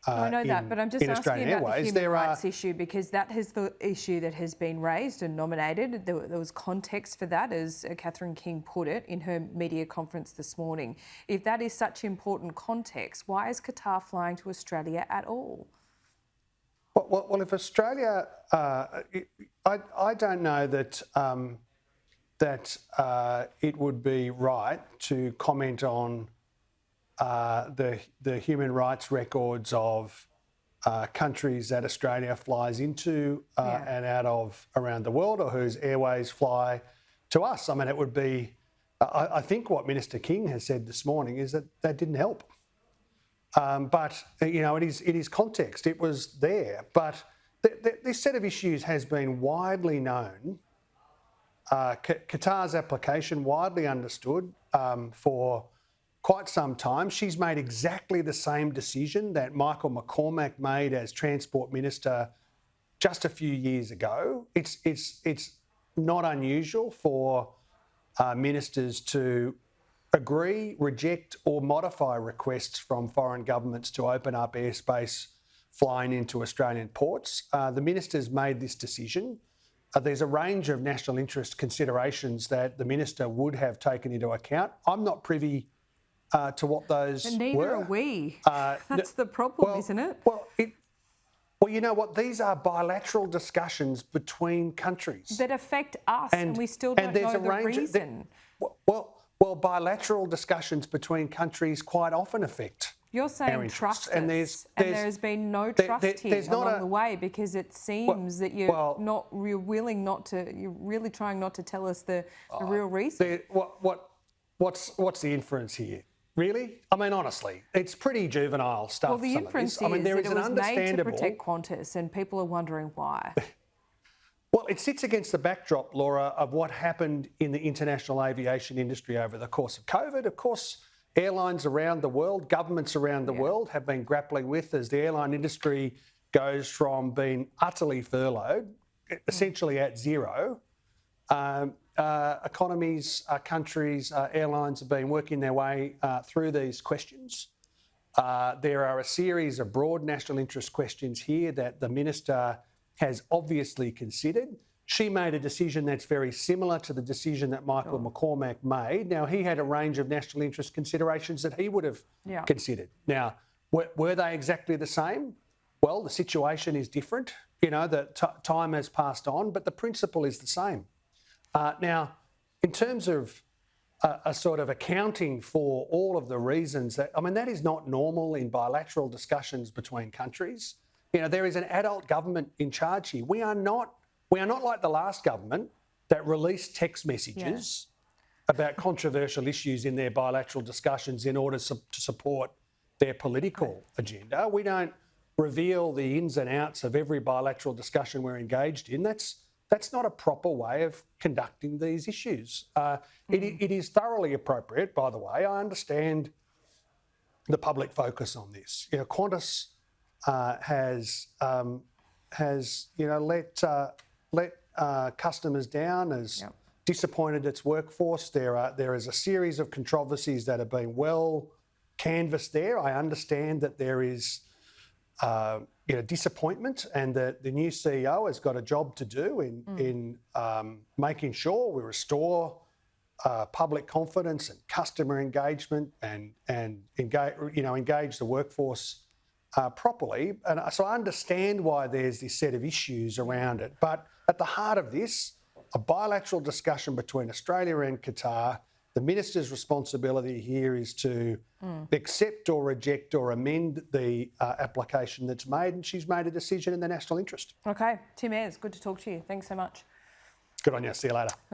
I know that, but I'm just asking Australian about Airways. the human rights issue, because that is the issue that has been raised and nominated. There was context for that, as Catherine King put it in her media conference this morning. If that is such important context, why is Qatar flying to Australia at all? Well, if Australia, I don't know that it would be right to comment on the human rights records of countries that Australia flies into and out of around the world, or whose airways fly to us. I mean, it would be, I think what Minister King has said this morning is that didn't help. But, you know, it is context. It was there. But this set of issues has been widely known. Qatar's application, widely understood for quite some time. She's made exactly the same decision that Michael McCormack made as Transport Minister just a few years ago. It's not unusual for ministers to agree, reject or modify requests from foreign governments to open up airspace flying into Australian ports. The ministers made this decision. There's a range of national interest considerations that the minister would have taken into account. I'm not privy to what those and neither were. are we. That's the problem, isn't it? Well, you know what? These are bilateral discussions between countries that affect us, and we still don't know the reason. Well, bilateral discussions between countries quite often affect. You're saying trust us, and there's been no trust here along the way, because it seems that you're you're really trying not to tell us the real reason. What's the inference here? Really? I mean, honestly, it's pretty juvenile stuff. Well, the inference is that it was made to protect Qantas, and people are wondering why. Well, it sits against the backdrop, Laura, of what happened in the international aviation industry over the course of COVID. Of course, airlines around the world, governments around the world have been grappling with, as the airline industry goes from being utterly furloughed, essentially at zero. Economies, countries, airlines have been working their way through these questions. There are a series of broad national interest questions here that the minister has obviously considered. She made a decision that's very similar to the decision that Michael McCormack made. Now, he had a range of national interest considerations that he would have considered. Now, were they exactly the same? Well, the situation is different. You know, time has passed on, but the principle is the same. Now, in terms of a sort of accounting for all of the reasons that is not normal in bilateral discussions between countries. You know, there is an adult government in charge here. We are not like the last government that released text messages about controversial issues in their bilateral discussions in order to support their political agenda. We don't reveal the ins and outs of every bilateral discussion we're engaged in. That's not a proper way of conducting these issues. It is thoroughly appropriate, by the way. I understand the public focus on this. You know, Qantas has let customers down, has disappointed its workforce. There is a series of controversies that have been well canvassed there. I understand that there is disappointment, and that the new CEO has got a job to do in making sure we restore public confidence and customer engagement and engage the workforce properly. And so I understand why there's this set of issues around it. But at the heart of this, a bilateral discussion between Australia and Qatar. The minister's responsibility here is to accept or reject or amend the application that's made, and she's made a decision in the national interest. Okay, Tim Ayres, good to talk to you. Thanks so much. Good on you. See you later.